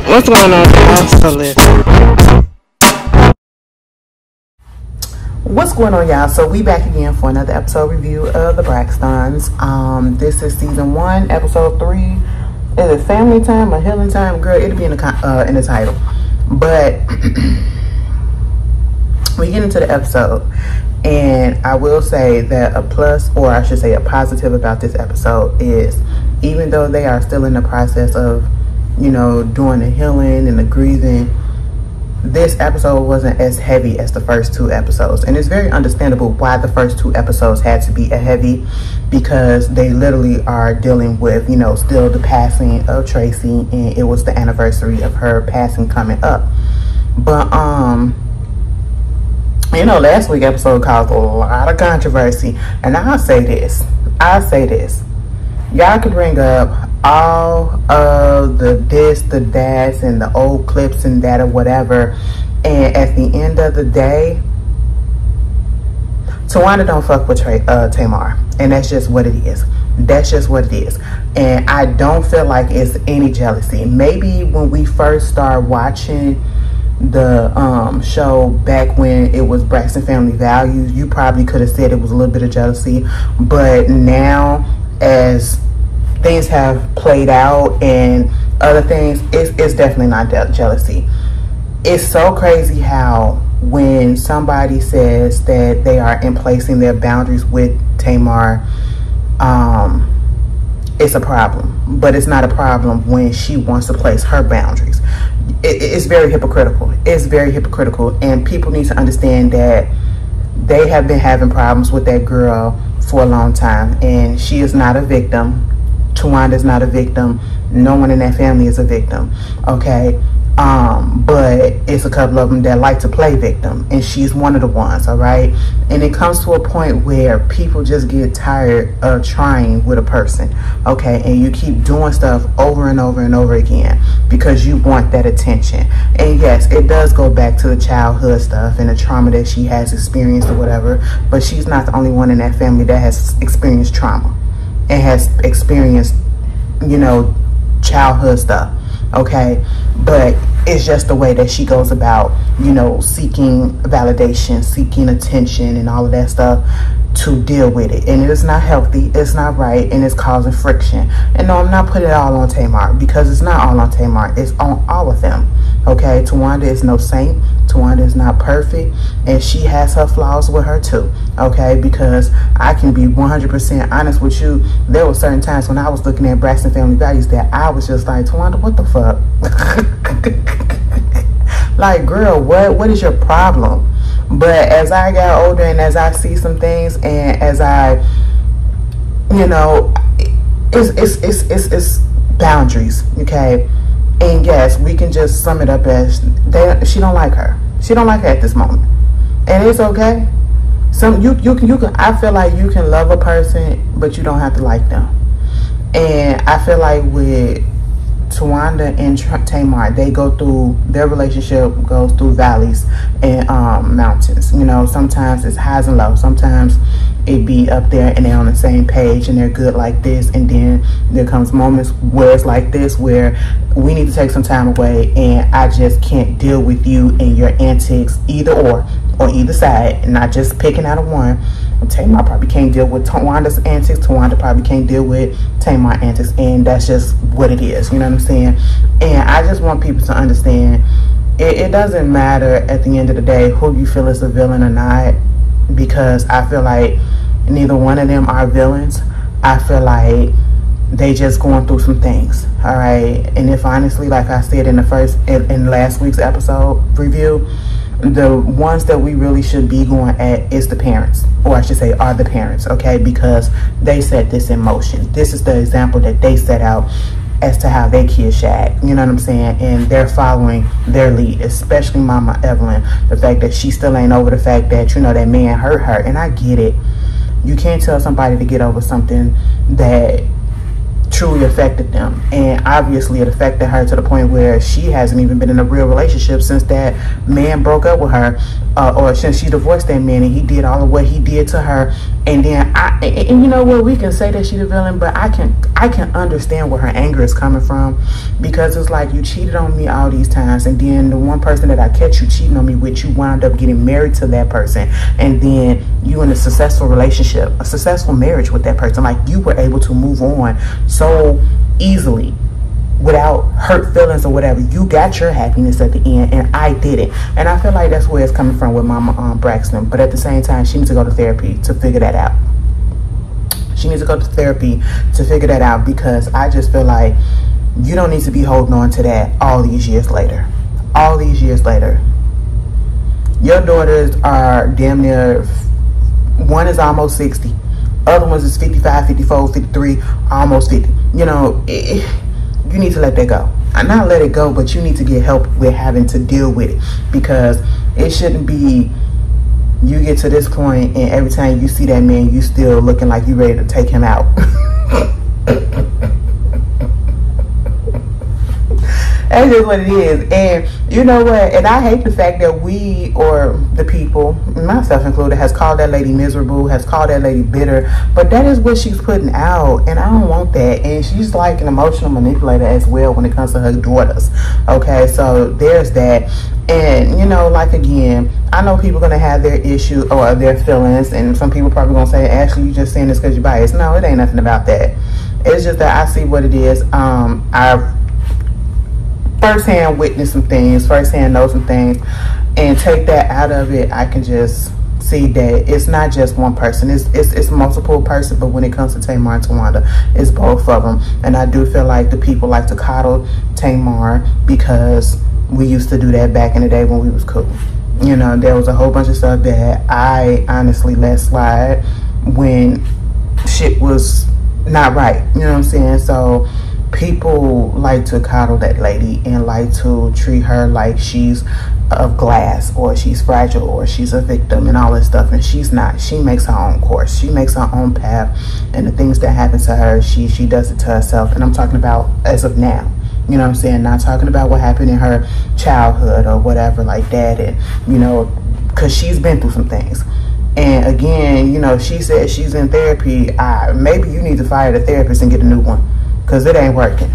What's going on, y'all? So listen. What's going on, y'all? So we back again for another episode review of the Braxtons. This is season 1, episode 3. Is it family time or healing time? Girl, it'll be in the title. But we get into the episode, and I will say that a plus, or I should say a positive about this episode is, even though they are still in the process of, you know, doing the healing and the grieving, this episode wasn't as heavy as the first 2 episodes. And it's very understandable why the first 2 episodes had to be heavy, because they literally are dealing with, you know, still the passing of Tracy, and it was the anniversary of her passing coming up. But you know, last week's episode caused a lot of controversy, and I'll say this, y'all could bring up all of the this, the that, and the old clips and that or whatever, and at the end of the day, Tawanda don't fuck with Tamar, and that's just what it is. That's just what it is. And I don't feel like it's any jealousy. Maybe when we first started watching the show back when it was Braxton Family Values, you probably could have said it was a little bit of jealousy. But now, as things have played out and other things, it's definitely not jealousy. It's so crazy how when somebody says that they are in placing their boundaries with Tamar, it's a problem. But it's not a problem when she wants to place her boundaries. It's very hypocritical. It's very hypocritical, and people need to understand that they have been having problems with that girl for a long time, and she is not a victim. Tawanda is not a victim. No one in that family is a victim, okay? But it's a couple of them that like to play victim, and she's one of the ones, all right? And it comes to a point where people just get tired of trying with a person, okay? And you keep doing stuff over and over and over again because you want that attention. And yes, it does go back to the childhood stuff and the trauma that she has experienced or whatever, but she's not the only one in that family that has experienced trauma and has experienced, you know, childhood stuff, okay? But it's just the way that she goes about, you know, seeking validation, seeking attention and all of that stuff to deal with it. And it is not healthy, it's not right, and it's causing friction. And no, I'm not putting it all on Tamar, because it's not all on Tamar, it's on all of them, okay? Tawanda is no saint. Tawanda is not perfect, and she has her flaws with her too, okay? Because I can be 100% honest with you, there were certain times when I was looking at Braxton Family Values that I was just like, Tawanda, what the fuck? Like, girl, what is your problem? But as I got older and as I see some things, and as I, you know, it's boundaries, okay? And yes, we can just sum it up as she don't like her. She don't like her at this moment, and it's okay. You can. I feel like you can love a person, but you don't have to like them. And I feel like with Tawanda and Tamar, their relationship goes through valleys and mountains. You know, sometimes it's highs and lows. Sometimes it be up there and they're on the same page and they're good like this, and then there comes moments where it's like this, where we need to take some time away, and I just can't deal with you and your antics, either or either side, and not just picking out of one. Tamar probably can't deal with Tawanda's antics. Tawanda probably can't deal with Tamar antics, and that's just what it is. You know what I'm saying? And I just want people to understand, it doesn't matter at the end of the day who you feel is a villain or not, because I feel like neither one of them are villains. I feel like they just going through some things, all right? And if honestly, like I said in last week's episode review, the ones that we really should be going at is the parents, or I should say are the parents, okay? Because they set this in motion. This is the example that they set out as to how their kids shag, you know what I'm saying? And they're following their lead, especially Mama Evelyn. The fact that she still ain't over the fact that, you know, that man hurt her. And I get it. You can't tell somebody to get over something that truly affected them, and obviously it affected her to the point where she hasn't even been in a real relationship since that man broke up with her or since she divorced that man and he did all of what he did to her, and then and you know what, we can say that she's the villain, but I can understand where her anger is coming from, because it's like, you cheated on me all these times, and then the one person that I catch you cheating on me with, you wound up getting married to that person, and then you in a successful relationship, a successful marriage with that person. Like, you were able to move on so easily without hurt feelings or whatever. You got your happiness at the end, and I didn't. And I feel like that's where it's coming from with Mama Braxton. But at the same time, she needs to go to therapy to figure that out. She needs to go to therapy to figure that out, because I just feel like you don't need to be holding on to that all these years later. All these years later. Your daughters are damn near, one is almost 60. Other ones is 55, 54, 53, almost 50. You know, you need to let that go. Not let it go, but you need to get help with having to deal with it, because it shouldn't be you get to this point and every time you see that man, you still looking like you ready to take him out. That's just what it is. And you know what? And I hate the fact that we, or the people, myself included, has called that lady miserable, has called that lady bitter. But that is what she's putting out, and I don't want that. And she's like an emotional manipulator as well when it comes to her daughters. Okay, so there's that. And you know, like, again, I know people gonna have their issue or their feelings, and some people probably gonna say, Ashley, you just saying this because you're biased. No, it ain't nothing about that. It's just that I see what it is. I've firsthand witness some things, firsthand know some things, and take that out of it. I can just see that it's not just one person, it's multiple person. But when it comes to Tamar and Tawanda, it's both of them. And I do feel like the people like to coddle Tamar, because we used to do that back in the day when we was cool. You know, there was a whole bunch of stuff that I honestly let slide when shit was not right, you know what I'm saying? So people like to coddle that lady and like to treat her like she's of glass, or she's fragile, or she's a victim and all this stuff, and she's not. She makes her own course, she makes her own path, and the things that happen to her, she does it to herself. And I'm talking about as of now, you know what I'm saying? Not talking about what happened in her childhood or whatever like that. And you know, because she's been through some things. And again, you know, she said she's in therapy. Maybe you need to fire the therapist and get a new one, because it ain't working.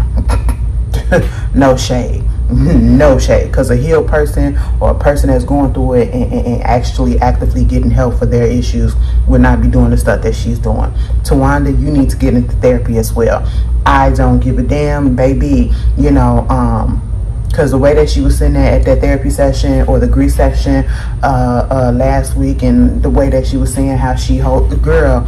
No shade. No shade. Because a healed person, or a person that's going through it and actually actively getting help for their issues, would not be doing the stuff that she's doing. Tawanda, you need to get into therapy as well. I don't give a damn, baby. You know, because the way that she was sitting there at that therapy session, or the grief session last week, and the way that she was saying how she hold the girl,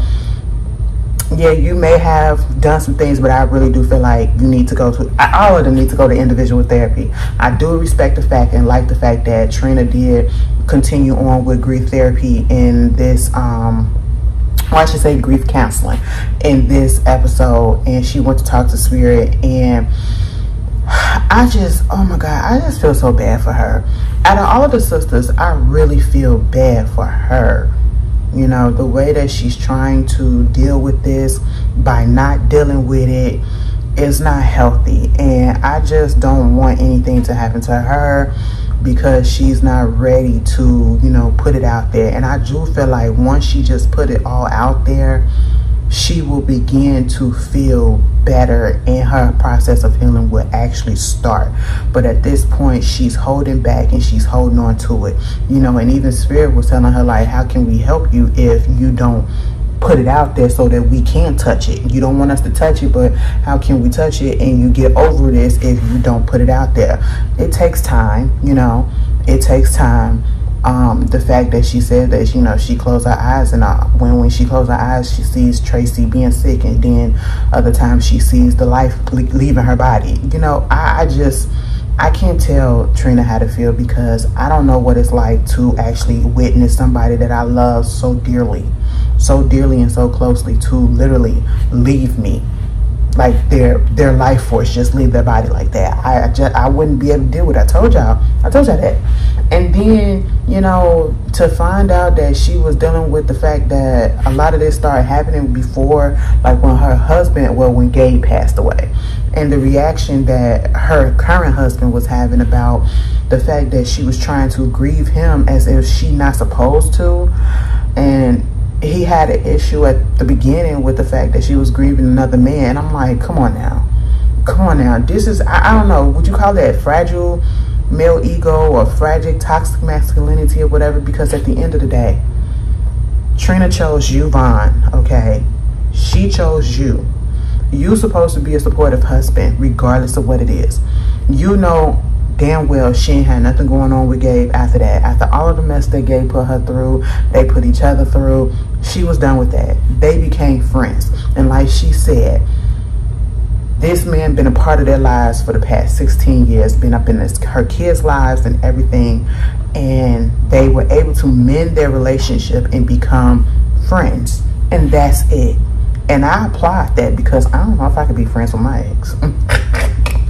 yeah, you may have done some things, but I really do feel like you need to go to, all of them need to go to individual therapy. I do respect the fact and like the fact that Trina did continue on with grief therapy in this, or I should say grief counseling, in this episode, and she went to talk to Spirit. And I just, oh my God, I just feel so bad for her. Out of all of the sisters, I really feel bad for her. You know, the way that she's trying to deal with this by not dealing with it is not healthy. And I just don't want anything to happen to her, because she's not ready to, you know, put it out there. And I do feel like once she just put it all out there, she will begin to feel better, and her process of healing will actually start. But at this point, she's holding back and she's holding on to it, you know. And even Spirit was telling her, like, how can we help you if you don't put it out there so that we can touch it? You don't want us to touch it, but how can we touch it and you get over this if you don't put it out there? It takes time, you know, it takes time. The fact that she said that, you know, she closed her eyes, and when she closed her eyes, she sees Tracy being sick, and then other times she sees the life leaving her body. You know, I can't tell Trina how to feel, because I don't know what it's like to actually witness somebody that I love so dearly and so closely to literally leave me. Like their life force just leave their body like that. I wouldn't be able to deal with it. I told y'all that. And then, you know, to find out that she was dealing with the fact that a lot of this started happening before, like when her husband, well, when Gabe passed away, and the reaction that her current husband was having about the fact that she was trying to grieve him as if she not supposed to. And he had an issue at the beginning with the fact that she was grieving another man. I'm like, come on now. Come on now. This is, I don't know, would you call that fragile male ego or fragile toxic masculinity or whatever? Because at the end of the day, Trina chose you, Vaughn, okay? She chose you. You're supposed to be a supportive husband regardless of what it is. You know damn well she ain't had nothing going on with Gabe after that. After all of the mess that Gabe put her through, they put each other through, she was done with that. They became friends. And like she said, this man been a part of their lives for the past 16 years, been up in her kids' lives and everything. And they were able to mend their relationship and become friends. And that's it. And I applaud that, because I don't know if I could be friends with my ex.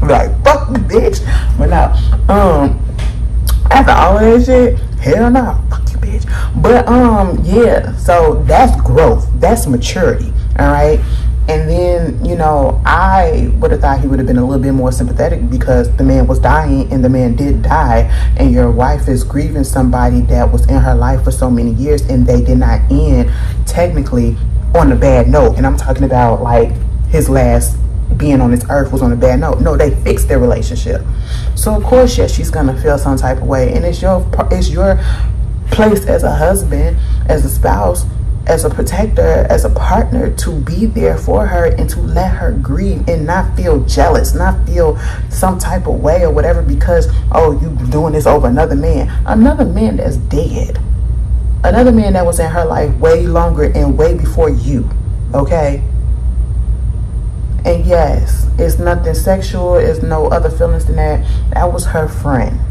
Like, fuck you, bitch. But now, after all of that shit, hell no, fuck you, bitch. But yeah, so that's growth, that's maturity. All right. And then, you know, I would have thought he would have been a little bit more sympathetic, because the man was dying, and the man did die, and your wife is grieving somebody that was in her life for so many years, and they did not end technically on a bad note. And I'm talking about like his last being on this earth was on a bad note. No, they fixed their relationship. So of course, yes, she's gonna feel some type of way, and it's your place as a husband, as a spouse, as a protector, as a partner, to be there for her and to let her grieve and not feel jealous, not feel some type of way or whatever, because, oh, you doing this over another man that's dead, another man that was in her life way longer and way before you. Okay. And yes, it's nothing sexual, it's no other feelings than that. That was her friend.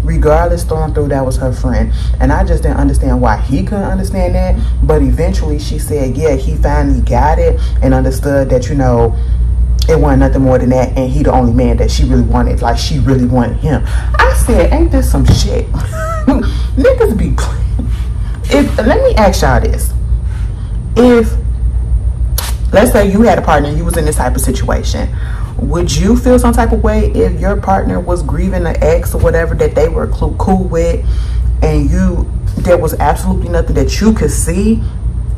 Regardless, thrown through, that was her friend. And I just didn't understand why he couldn't understand that. But eventually she said, yeah, he finally got it and understood that, you know, it wasn't nothing more than that, and he the only man that she really wanted. Like, she really wanted him. I said, ain't this some shit? Niggas be playing. Let me ask y'all this. If, let's say you had a partner and you was in this type of situation, would you feel some type of way if your partner was grieving an ex or whatever that they were cool with, and there was absolutely nothing that you could see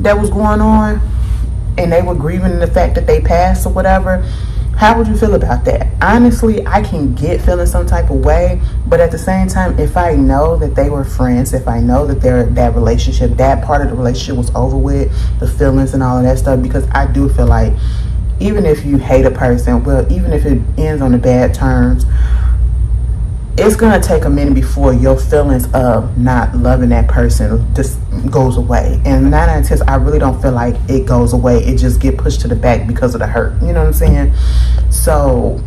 that was going on, and they were grieving the fact that they passed or whatever? How would you feel about that? Honestly, I can get feeling some type of way, but at the same time, if I know that they were friends, if I know that that relationship, that part of the relationship was over with, the feelings and all of that stuff, because I do feel like even if you hate a person, well, even if it ends on the bad terms, it's gonna take a minute before your feelings of not loving that person just goes away. And 9 out of 10, I really don't feel like it goes away. It just get pushed to the back because of the hurt. You know what I'm saying? So,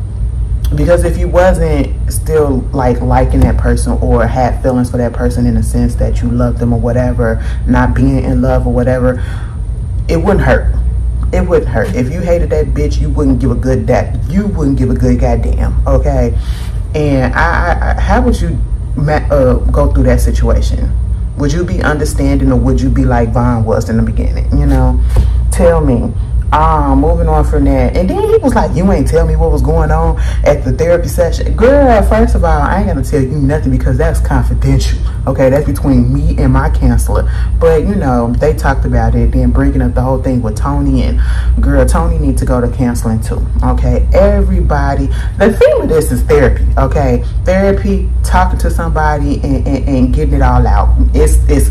because if you wasn't still like liking that person or had feelings for that person in the sense that you loved them or whatever, not being in love or whatever, it wouldn't hurt. It wouldn't hurt. If you hated that bitch, you wouldn't give a good goddamn, okay? And how would you go through that situation? Would you be understanding, or would you be like Vaughn was in the beginning? You know, tell me. Moving on from that. And then he was like, you ain't tell me what was going on at the therapy session. Girl, first of all, I ain't gonna tell you nothing because that's confidential. Okay, that's between me and my counselor. But you know, they talked about it, then bringing up the whole thing with Tony, and girl, Tony needs to go to counseling too. Okay, everybody, the theme of this is therapy. Okay, therapy, talking to somebody and getting it all out. It's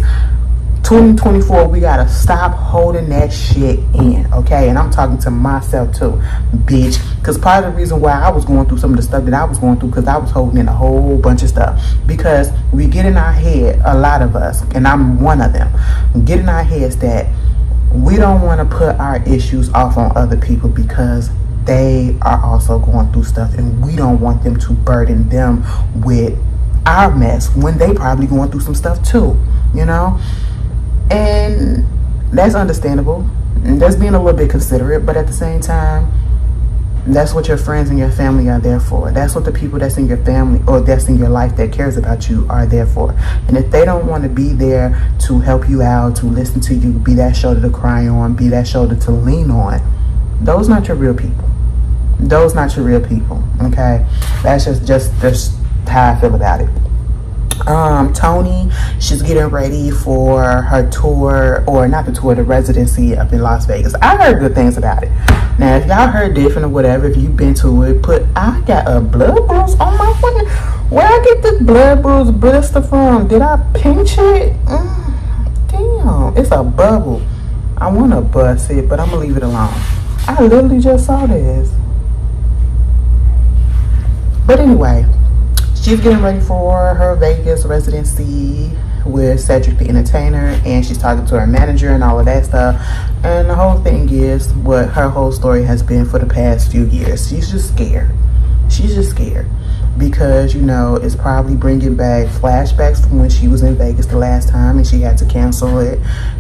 2024, we gotta stop holding that shit in, okay? And I'm talking to myself too, bitch. Because part of the reason why I was going through some of the stuff that I was going through, because I was holding in a whole bunch of stuff. Because we get in our head, a lot of us, and I'm one of them, get in our heads that we don't want to put our issues off on other people because they are also going through stuff, and we don't want them to burden them with our mess when they probably going through some stuff too, you know? And that's understandable. And that's being a little bit considerate, but at the same time, That's what your friends and your family are there for. That's what the people that's in your family or that's in your life that cares about you are there for. And if they don't want to be there to help you out, to listen to you, be that shoulder to cry on, be that shoulder to lean on, those not your real people. Those not your real people, okay? That's just how I feel about it. Tony, she's getting ready for her tour, or not the tour, the residency up in Las Vegas. I heard good things about it. Now, if y'all heard different or whatever, if you've been to it, I got a blood bruise on my fucking, where I get this blood bruise blister from? Did I pinch it? Damn, it's a bubble. I want to bust it, but I'm gonna leave it alone. I literally just saw this. But anyway, she's getting ready for her Vegas residency with Cedric the Entertainer, and she's talking to her manager and all of that stuff. And the whole thing is what her whole story has been for the past few years. She's just scared. She's just scared because, you know, it's probably bringing back flashbacks from when she was in Vegas the last time and she had to cancel it,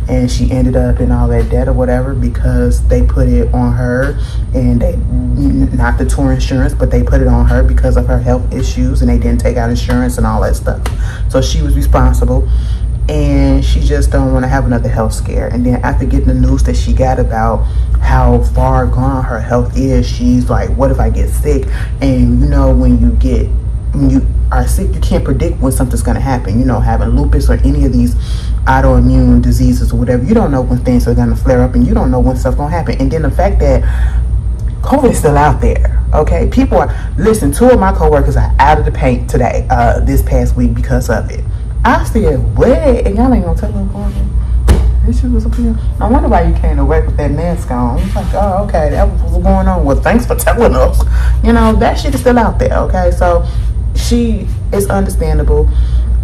and she ended up in all that debt or whatever because they put it on her, and they, not the tour insurance, but they put it on her because of her health issues, and they didn't take out insurance and all that stuff. So she was responsible, and she just don't want to have another health scare. And then after getting the news that she got about how far gone her health is, she's like, what if I get sick? And you know, when you are sick, you can't predict when something's going to happen. You know, having lupus or any of these autoimmune diseases or whatever, you don't know when things are going to flare up, and you don't know when stuff's going to happen. And then the fact that COVID is still out there, okay? People are, listen, 2 of my coworkers are out of the paint today, this past week because of it. I said, what? And y'all ain't gonna tell them. This shit was up here. I wonder why you came to work with that mask on. It's like, oh, okay, that was what's going on. Well, thanks for telling us. You know, that shit is still out there, okay? So she is understandable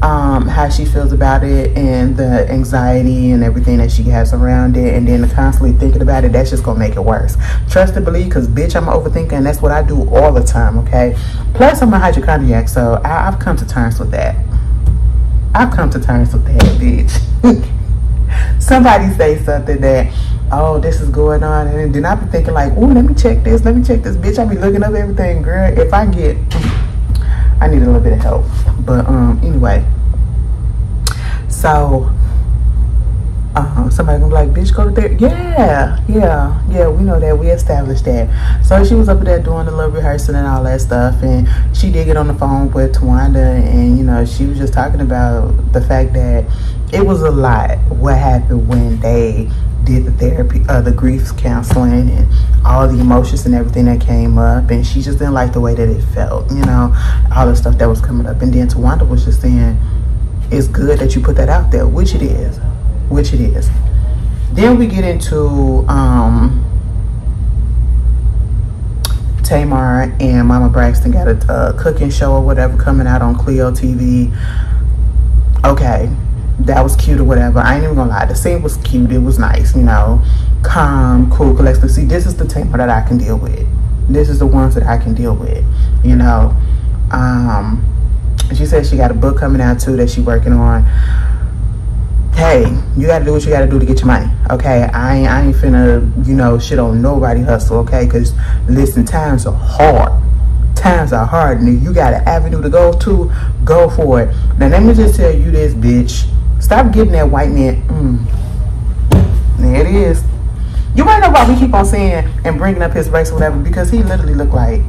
how she feels about it, and the anxiety and everything that she has around it, and then constantly thinking about it, that's just gonna make it worse. Trust and believe, because bitch, I'm an overthinker, and that's what I do all the time, okay? Plus I'm a hypochondriac, so I've come to terms with that. I've come to terms with that, bitch. Somebody say something that, oh, this is going on, and then I be thinking like, oh, let me check this, bitch. I be looking up everything, girl. If I need a little bit of help. But anyway, so somebody gonna be like, bitch, go to therapy. Yeah, we know that, we established that. So she was up there doing the little rehearsal and all that stuff, and she did get on the phone with Tawanda, and you know, she was just talking about the fact that it was a lot what happened when they did the therapy, the grief counseling, and all the emotions and everything that came up, and she just didn't like the way that it felt, you know, all the stuff that was coming up. And then Tawanda was just saying, it's good that you put that out there, which it is. Then we get into Tamar and Mama Braxton got a cooking show or whatever coming out on Clio TV. Okay, that was cute or whatever. I ain't even gonna lie, the scene was cute, it was nice, you know, calm, cool, collected. See, this is the Tamar that I can deal with. This is the ones that I can deal with, you know. She said she got a book coming out too that she working on. Hey, you gotta do what you gotta do to get your money, okay? I ain't finna, you know, shit on nobody hustle, okay? Because listen, times are hard. And if you got an avenue to go to, go for it. Now let me just tell you this, bitch. Stop getting that white man. There it is. You might know why we keep on saying and bringing up his race or whatever, because he literally looked like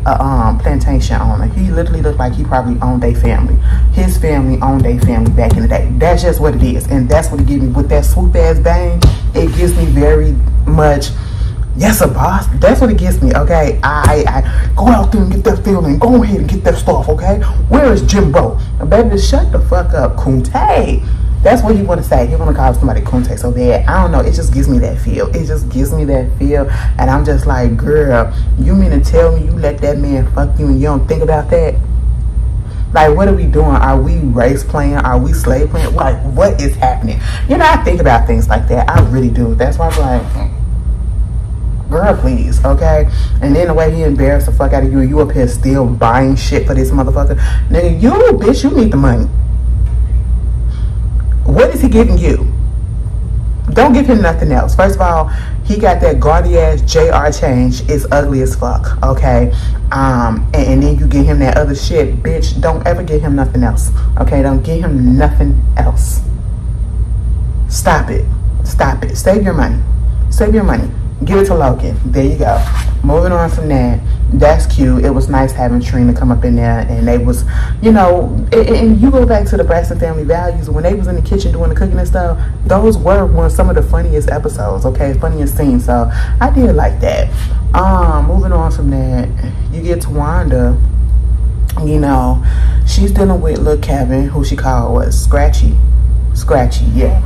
a plantation owner. He literally looked like he probably owned a family. His family owned a family back in the day. That's just what it is. And that's what it gives me with that swoop ass bang. It gives me very much, yes, a boss. That's what it gives me, okay? I go out there and get that feeling. Go ahead and get that stuff, okay? Where is Jimbo? Baby, shut the fuck up, Kunte. That's what he want to say. He want to call somebody Kunte so bad. I don't know. It just gives me that feel. And I'm just like, girl, you mean to tell me you let that man fuck you and you don't think about that? Like, what are we doing? Are we race playing? Are we slave playing? Like, what is happening? You know, I think about things like that. I really do. That's why I'm like, girl, please, okay? And then the way he embarrassed the fuck out of you, and you up here still buying shit for this motherfucker. Nigga, you, bitch, you need the money. What is he giving you? Don't give him nothing else. First of all, He got that gaudy ass JR change. It's ugly as fuck, okay? And then you get him that other shit. Bitch, don't ever get him nothing else, okay? Don't get him nothing else. Stop it. Stop it. Save your money. Save your money. Give it to Logan. There you go. Moving on from that. That's cute. It was nice having Trina come up in there, and they was, you know, and you go back to the Braxton family values when they was in the kitchen doing the cooking and stuff. Those were some of the funniest episodes, okay, funniest scenes. So I did like that. Moving on from that, you get Tawanda. You know, she's dealing with little Kevin, who she called what? Scratchy, yeah.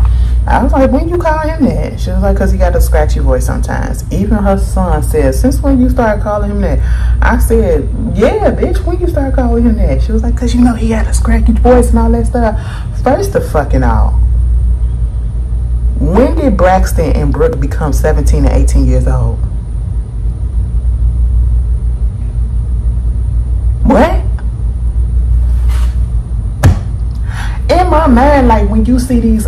I was like, when you call him that? She was like, because he got a scratchy voice sometimes. Even her son said, since when you started calling him that? I said, yeah, bitch, when you started calling him that? She was like, because you know he had a scratchy voice and all that stuff. First of fucking all, when did Braxton and Brooke become 17 and 18 years old? What? In my mind, like when you see these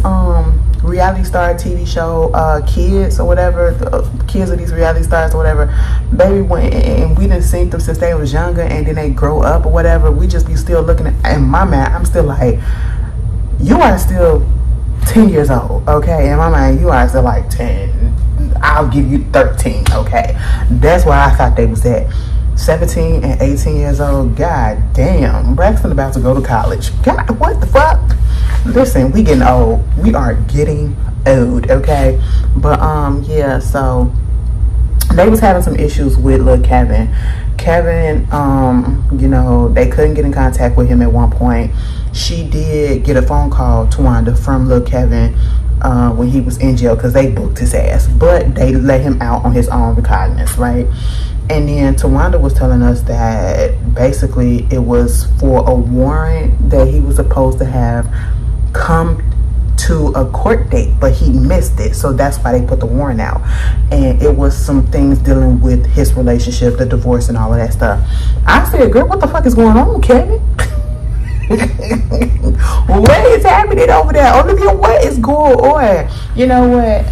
reality star TV show kids or whatever, kids of these reality stars or whatever, baby, and we didn't see them since they was younger, and then they grow up or whatever, we just be still looking at, in my mind, I'm still like, you are still 10 years old, okay? In my mind, you are still like 10. I'll give you 13, okay? That's why I thought they was at 17 and 18 years old. God damn, Braxton about to go to college. God, what the fuck? Listen, we getting old. We are getting old, okay? But yeah, so they was having some issues with little Kevin. Kevin, you know, they couldn't get in contact with him at one point. She did get a phone call, Tawanda, from little Kevin when he was in jail, because they booked his ass, but they let him out on his own recognizance, right? And then Tawanda was telling us that basically it was for a warrant that he was supposed to have come to a court date, but he missed it, so that's why they put the warrant out. And it was some things dealing with his relationship, the divorce and all of that stuff. I said, girl, what the fuck is going on, Kevin? What is happening over there? Olivia, what is going on? You know what?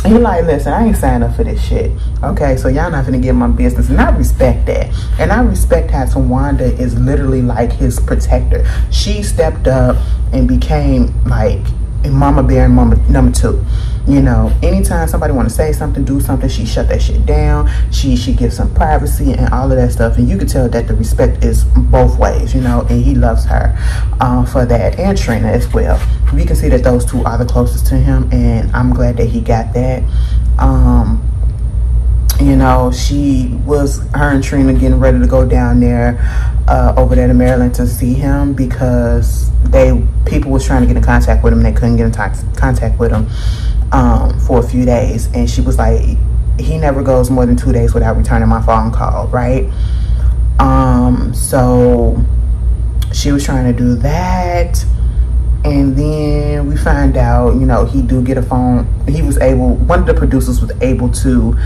He like, listen, I ain't signed up for this shit, okay? So y'all not finna get my business, and I respect that. And I respect how Tawanda is literally like his protector. She stepped up and became like mama bear number 2. You know, anytime somebody want to say something, do something, she shut that shit down. She gives some privacy and all of that stuff, and you can tell that the respect is both ways, you know, and he loves her for that, and Trina as well. We can see that those two are the closest to him, and I'm glad that he got that. You know, her and Trina getting ready to go down there over there to Maryland to see him, because people was trying to get in contact with him, and they couldn't get in contact with him for a few days. And she was like, he never goes more than 2 days without returning my phone call, right? So she was trying to do that, and then we find out, you know, he do get a phone. One of the producers was able to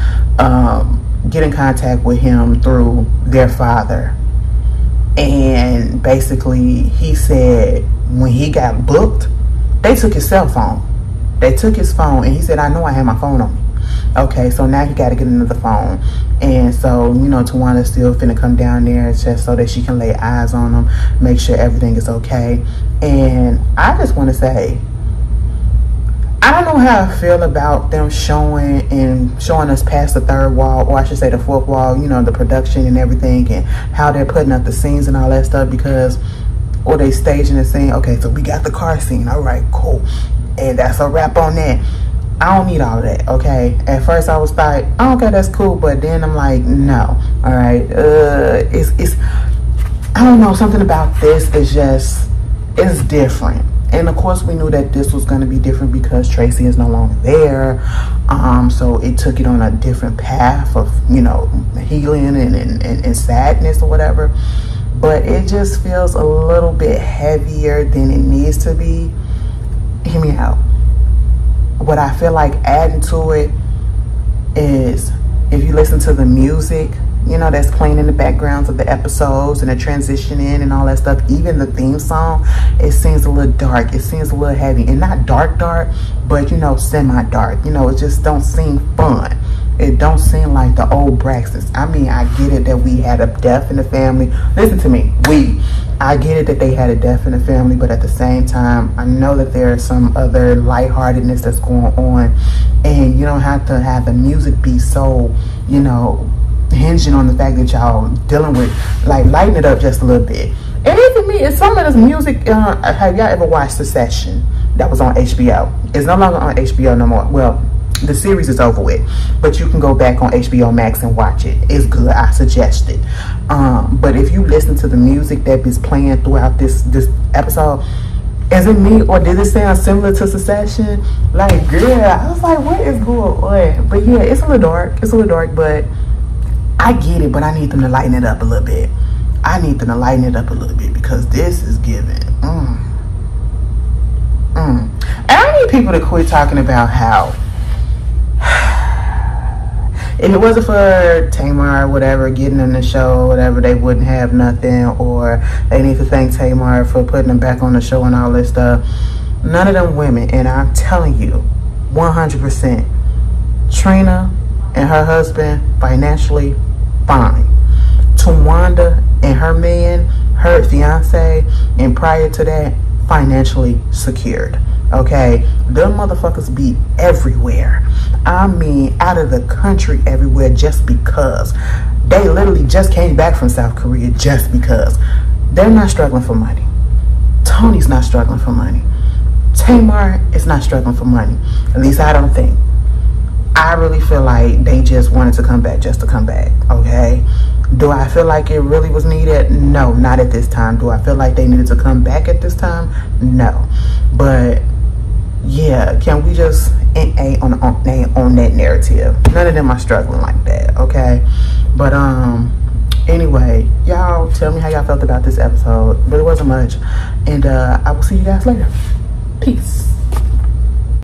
get in contact with him through their father. And basically he said when he got booked, they took his cell phone. They took his phone, and he said, I know I had my phone on me. Okay, so now he got to get another phone. And so, you know, Tawanda's still finna come down there just so that she can lay eyes on him, make sure everything is okay. And I just want to say, I don't know how I feel about them showing us past the third wall, or I should say the fourth wall, you know, the production and everything, and how they're putting up the scenes and all that stuff, or they staging the scene. Okay, so we got the car scene. All right, cool. And that's a wrap on that. I don't need all of that, okay? At first I was like, oh, okay, that's cool, but then I'm like, no. All right, it's I don't know, something about this is just, it's different. And of course we knew that this was going to be different because Tracy is no longer there. So it took it on a different path of, you know, healing and sadness or whatever. But it just feels a little bit heavier than it needs to be. Hear me out. What I feel like adding to it is, if you listen to the music, you know, that's playing in the backgrounds of the episodes and the transitioning and all that stuff, even the theme song, it seems a little dark. It seems a little heavy, and not dark, but, you know, semi-dark. You know, it just don't seem fun. It don't seem like the old Braxtons. I mean, I get it that we had a death in the family. Listen to me, I get it that they had a death in the family, but at the same time, I know that there's some other lightheartedness that's going on, and you don't have to have the music be so, you know, hinging on the fact that y'all dealing with, like, lighten it up just a little bit. And even me, it's some of this music. Have y'all ever watched Succession? That was on HBO. It's no longer on HBO no more. Well, the series is over with, but you can go back on HBO Max and watch it. It's good. I suggest it. But if you listen to the music that is playing throughout this episode, is it me or did it sound similar to Succession? Like, girl, I was like, what is going on? But yeah, it's a little dark. It's a little dark, but I get it. But I need them to lighten it up a little bit. I need them to lighten it up a little bit, because this is giving. And I need people to quit talking about how, if it wasn't for Tamar or whatever getting in the show or whatever, they wouldn't have nothing, or they need to thank Tamar for putting them back on the show and all this stuff. None of them women, and I'm telling you 100%, Trina and her husband financially fine. Tawanda and her man, her fiance, and prior to that, financially secured. Okay, them motherfuckers be everywhere. I mean, out of the country everywhere, just because they literally just came back from South Korea, just because. They're not struggling for money. Tony's not struggling for money. Tamar is not struggling for money. At least I don't think. I really feel like they just wanted to come back just to come back. Okay, do I feel like it really was needed? No, not at this time. Do I feel like they needed to come back at this time? No. But yeah, can we just on that narrative? None of them are struggling like that. Okay, but anyway, y'all tell me how y'all felt about this episode. But it wasn't much, and I will see you guys later. Peace.